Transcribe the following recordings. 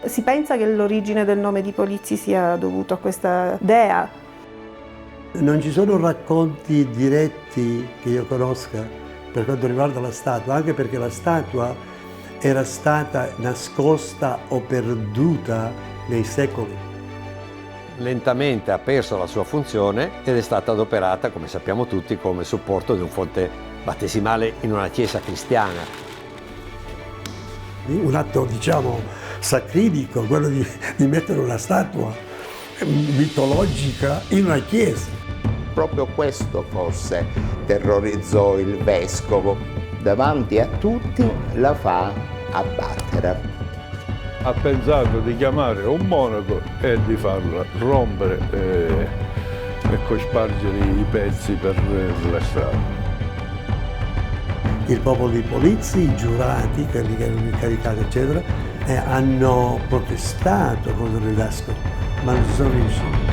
Si pensa che l'origine del nome di Polizzi sia dovuto a questa dea. Non ci sono racconti diretti che io conosca per quanto riguarda la statua, anche perché la statua era stata nascosta o perduta nei secoli. Lentamente ha perso la sua funzione ed è stata adoperata, come sappiamo tutti, come supporto di un fonte battesimale in una chiesa cristiana. Un atto, diciamo, sacridico, quello di mettere una statua mitologica in una chiesa. Proprio questo forse terrorizzò il vescovo. Davanti a tutti la fa abbattere. Ha pensato di chiamare un monaco e di farla rompere e cospargere i pezzi per la strada. Il popolo di Polizzi, i giurati, quelli che erano incaricati, eccetera, hanno protestato contro il vescovo, ma non ci sono riusciti.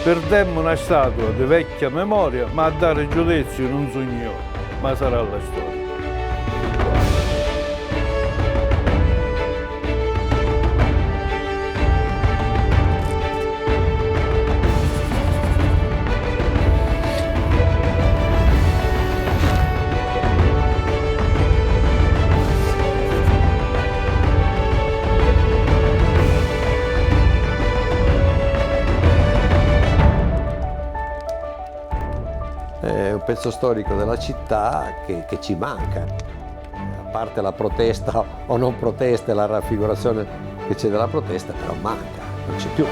Perdemmo una statua di vecchia memoria, ma a dare giudizio non sognò, ma sarà la storia. È un pezzo storico della città che ci manca. A parte la protesta o non protesta, la raffigurazione che c'è della protesta, però manca, non c'è più.